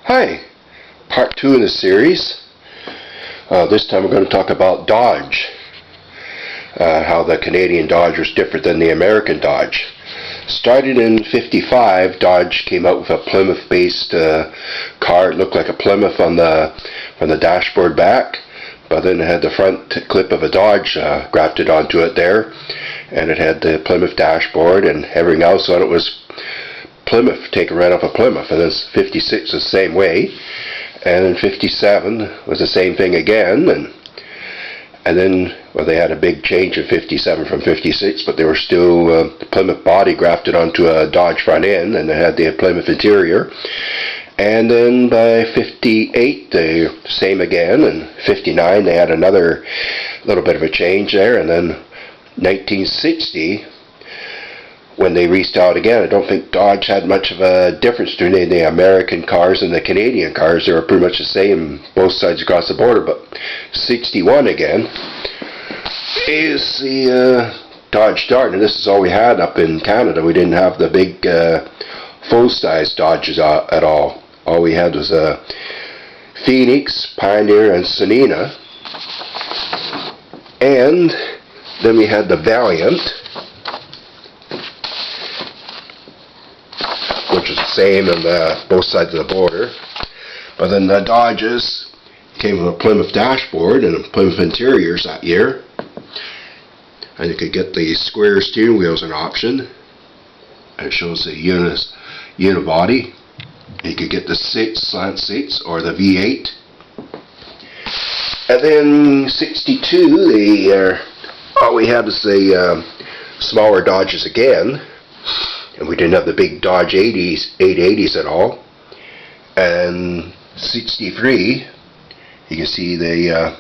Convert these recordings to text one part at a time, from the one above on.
Hi, part 2 in the series. This time we're going to talk about Dodge. How the Canadian Dodge was different than the American Dodge. Started in '55, Dodge came out with a Plymouth-based car. It looked like a Plymouth from the dashboard back, but then it had the front clip of a Dodge grafted onto it there, and it had the Plymouth dashboard, and everything else on it was Plymouth, taken right off of Plymouth. And then '56 the same way, and then '57 was the same thing again, and then they had a big change in '57 from '56, but they were still the Plymouth body grafted onto a Dodge front end, and they had the Plymouth interior. And then by '58 they same again, and '59 they had another little bit of a change there, and then 1960 when they restyled again. I don't think Dodge had much of a difference between the American cars and the Canadian cars. They were pretty much the same both sides across the border. But '61 again is the Dodge Dart, and this is all we had up in Canada. We didn't have the big full-size Dodges at all. All we had was Phoenix, Pioneer, and Sonina. And then we had the Valiant, which was the same on both sides of the border. But then the Dodges came with a Plymouth dashboard and a Plymouth interiors that year. And you could get the square steering wheels an option. And it shows the unibody. You could get the slant seats or the V8. And then '62, all we had was the smaller Dodges again. And we didn't have the big Dodge 880s at all. And '63, you can see the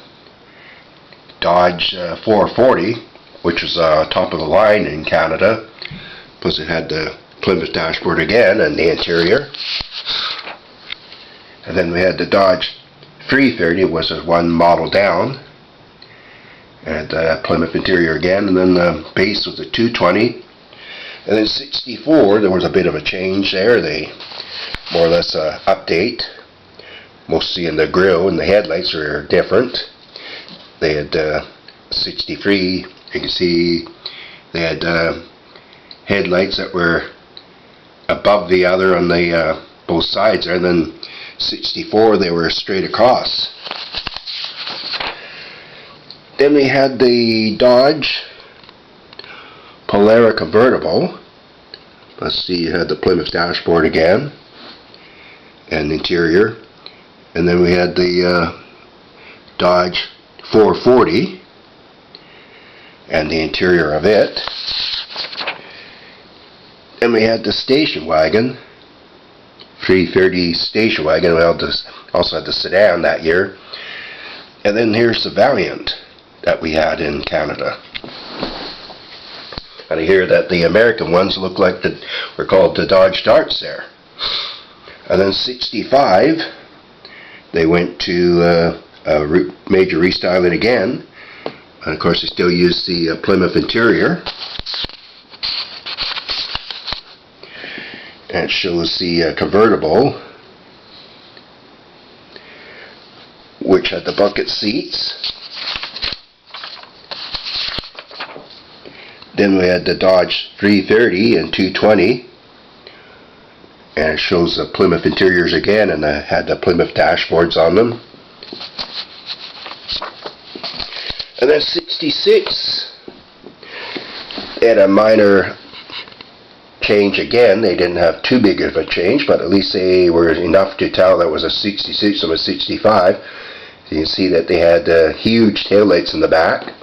Dodge 440, which was top of the line in Canada. Plus it had the Plymouth dashboard again and the interior. And then we had the Dodge 330, was one model down. And Plymouth interior again. And then the base was the 220. And then '64, there was a bit of a change there. They more or less update. Mostly in the grille and the headlights were different. They had '63, you can see they had headlights that were above the other on the both sides there. And then '64, they were straight across. Then we had the Dodge Polara convertible. Let's see, you had the Plymouth dashboard again and interior, and then we had the Dodge 440 and the interior of it. Then we had the station wagon, 330 station wagon. We also had the sedan that year. And then here's the Valiant that we had in Canada. And I hear that the American ones look like were called the Dodge Darts there. And then '65, they went to a major restyling again. And of course, they still use the Plymouth interior. And it shows the convertible, which had the bucket seats. Then we had the Dodge 330 and 220, and it shows the Plymouth interiors again, and it had the Plymouth dashboards on them. And then '66, they had a minor change again. They didn't have too big of a change, but at least they were enough to tell that was a '66 and a '65. So you can see that they had huge taillights in the back.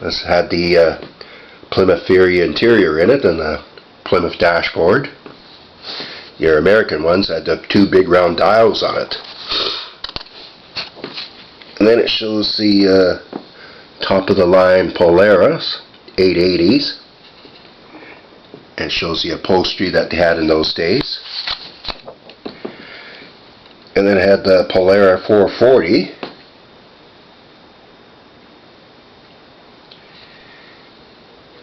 This had the Plymouth Fury interior in it and the Plymouth dashboard. Your American ones had the two big round dials on it. And then it shows the top of the line Polaris 880s. And it shows the upholstery that they had in those days. And then it had the Polara 440.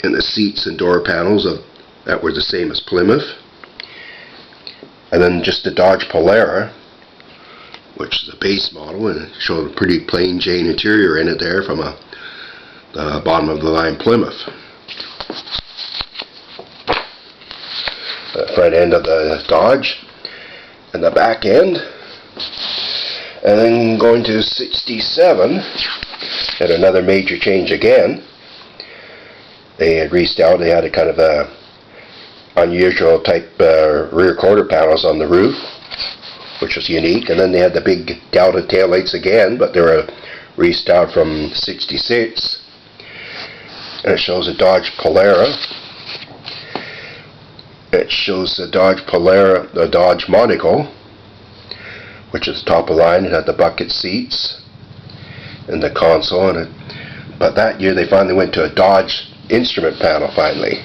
And the seats and door panels that were the same as Plymouth. And then just the Dodge Polara, which is a base model, and it showed a pretty plain Jane interior in it there from the bottom of the line Plymouth. The front end of the Dodge and the back end. And then going to 67, had another major change again. They had restyled, they had a kind of a unusual type rear quarter panels on the roof, which was unique. And then they had the big Delta taillights again, but they were restyled from 66. And it shows a Dodge Polara. It shows the Dodge Polara, the Dodge Monaco, which is top of the line. It had the bucket seats and the console in it. But that year they finally went to a Dodge instrument panel finally.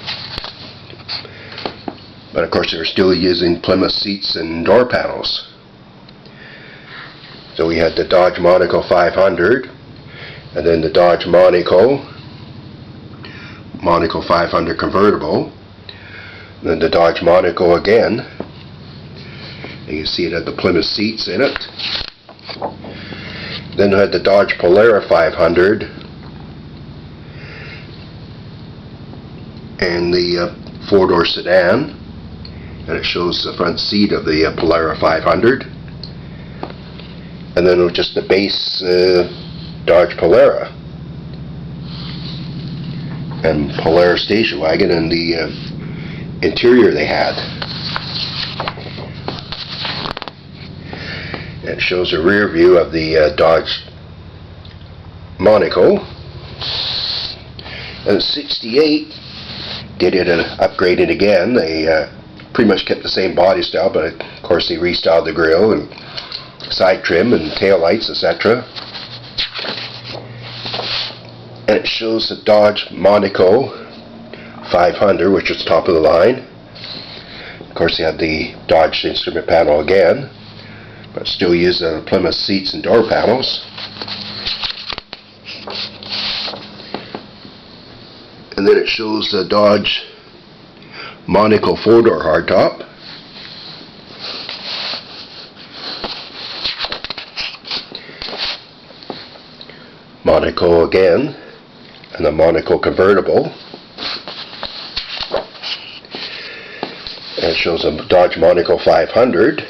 But of course they were still using Plymouth seats and door panels. So we had the Dodge Monaco 500, and then the Dodge Monaco 500 convertible, and then the Dodge Monaco again. And you see it had the Plymouth seats in it. Then we had the Dodge Polara 500 and the four-door sedan, and it shows the front seat of the Polara 500. And then it was just the base Dodge Polara and Polara station wagon, and the interior they had. It shows a rear view of the Dodge Monaco. And 68 did it and upgraded again. They pretty much kept the same body style, but of course they restyled the grille and side trim and tail lights, etc. And it shows the Dodge Monaco 500, which is top of the line. Of course they had the Dodge instrument panel again, but still use the Plymouth seats and door panels. And then it shows the Dodge Monaco four-door hardtop. Monaco again, and the Monaco convertible. And it shows a Dodge Monaco 500.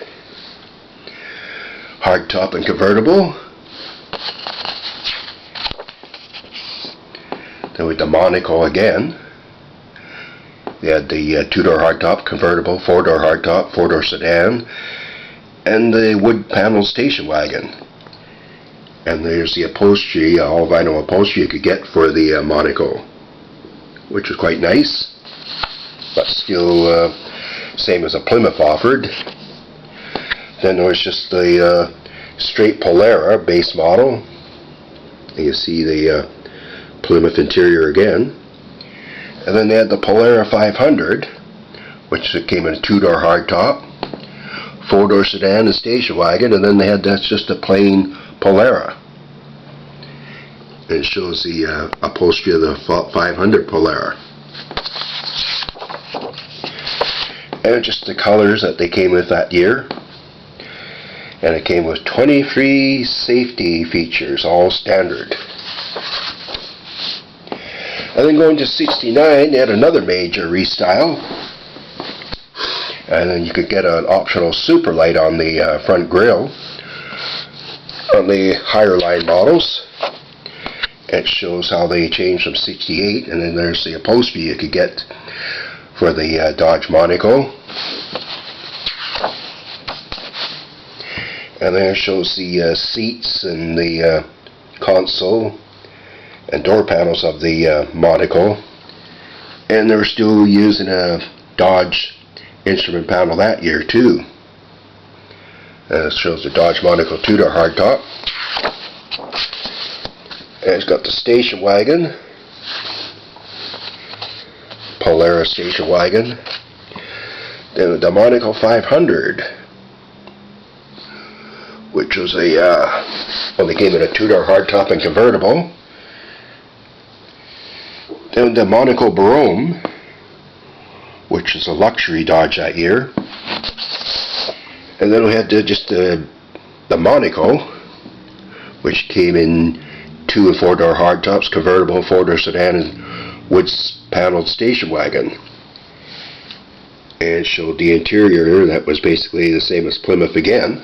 Hardtop and convertible. Then with the Monaco again, they had the two-door hardtop convertible, four-door hardtop, four-door sedan, and the wood panel station wagon. And there's the upholstery, all vinyl upholstery you could get for the Monaco, which was quite nice, but still same as a Plymouth offered. Then there was just the straight Polara base model. And you see the Plymouth interior again. And then they had the Polara 500, which came in a two-door hardtop, four-door sedan and station wagon, and then they had that's just a plain Polara. And it shows the upholstery of the 500 Polara. And just the colors that they came with that year. And it came with 23 safety features, all standard. And then going to 69, they had another major restyle. And then you could get an optional super light on the front grille on the higher line models. It shows how they changed from 68, and then there's the upholstery you could get for the Dodge Monaco. And then it shows the seats and the console and door panels of the Monaco. And they were still using a Dodge instrument panel that year too. It shows the Dodge Monaco two-door hardtop. And it's got the station wagon, Polara station wagon. Then the Monaco 500, which was well, they came in a two-door hardtop and convertible. Then the Monaco Barome, which is a luxury Dodge that year. And then we had just the Monaco, which came in 2 and 4 door hardtops, convertible 4-door sedan, and wood paneled station wagon. And showed the interior that was basically the same as Plymouth again,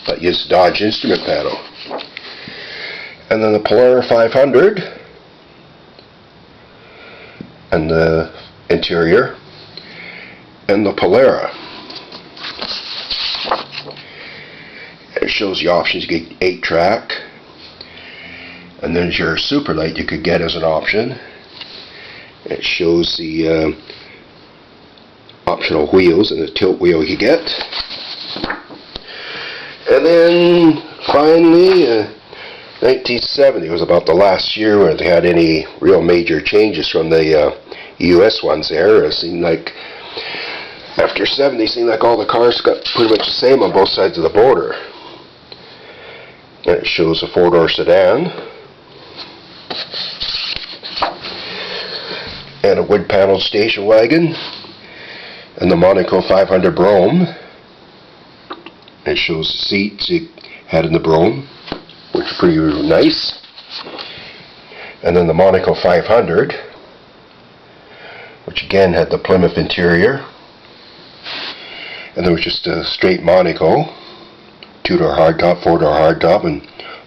but used Dodge instrument panel. And then the Polara 500 and the interior, and the Polara. It shows the options. You get 8-track, and then your super light you could get as an option. It shows the optional wheels and the tilt wheel you get. And then finally 1970 was about the last year where they had any real major changes from the US ones there. It seemed like after 70 it seemed like all the cars got pretty much the same on both sides of the border. And it shows a 4-door sedan and a wood paneled station wagon and the Monaco 500 Brougham. It shows the seats it had in the Brougham, which are pretty nice. And then the Monaco 500, which again had the Plymouth interior. And there was just a straight Monaco, 2-door hardtop, 4-door hardtop, and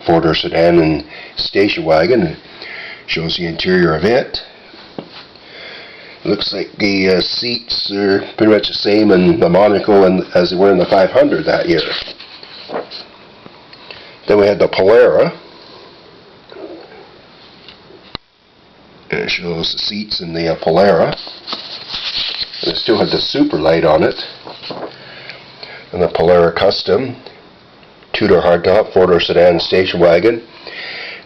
4-door sedan and station wagon. It shows the interior of it. Looks like the seats are pretty much the same in the Monaco as they were in the 500 that year. Then we had the Polara, and it shows the seats in the Polara. And it still had the super light on it. And the Polara Custom, 2-door hardtop, 4-door sedan, station wagon,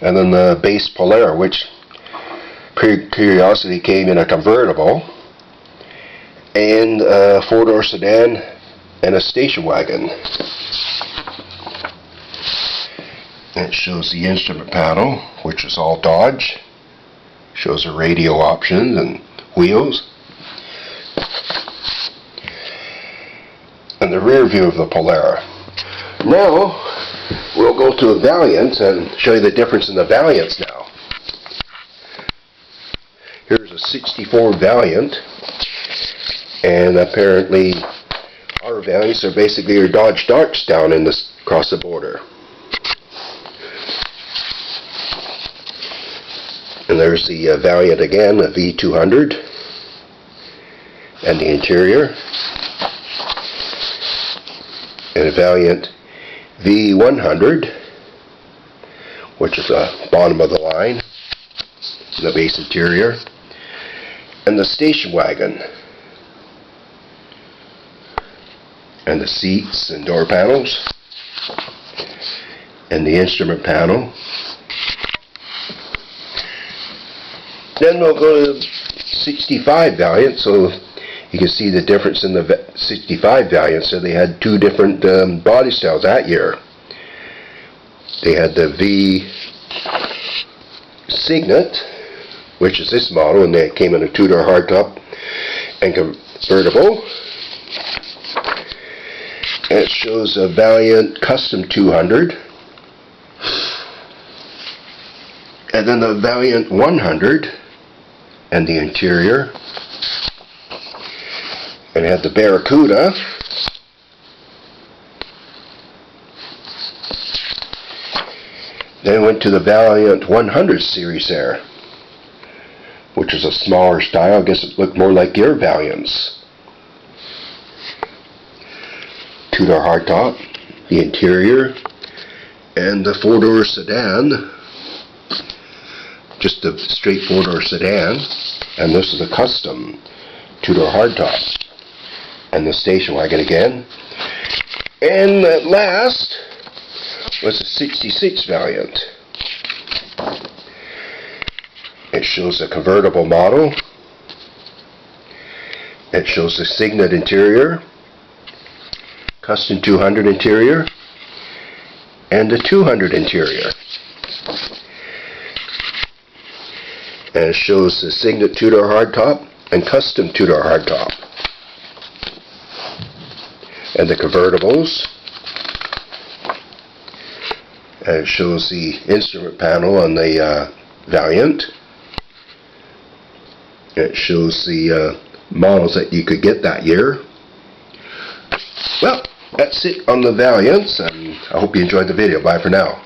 and then the base Polara, which Curiosity came in a convertible and a 4-door sedan and a station wagon. It shows the instrument panel, which is all Dodge. Shows the radio options and wheels. And the rear view of the Polara. Now we'll go to the Valiant and show you the difference in the Valiants now. Here's a 64 Valiant, and apparently our Valiants are basically your Dodge Darts down in this across the border. And there's the Valiant again, a V200, and the interior, and a Valiant V100, which is the bottom of the line, and the base interior. And the station wagon, and the seats and door panels, and the instrument panel. Then we'll go to 65 Valiant, so you can see the difference in the 65 Valiant. So they had 2 different body styles that year. They had the V Signet, which is this model, and it came in a 2-door hardtop and convertible. And it shows a Valiant Custom 200, and then the Valiant 100 and the interior, and it had the Barracuda, then went to the Valiant 100 series there, which is a smaller style. I guess it looked more like your Valiants. 2-door hardtop, the interior, and the 4-door sedan, just a straight 4-door sedan, and this is a custom 2-door hardtop, and the station wagon again. And at last was a 66 Valiant. It shows a convertible model. It shows the Signet interior, custom 200 interior, and a 200 interior. And it shows the Signet 2-door hardtop and custom 2-door hardtop. and the convertibles. And it shows the instrument panel on the Valiant. It shows the models that you could get that year. Well, that's it on the Valiants, and I hope you enjoyed the video. Bye for now.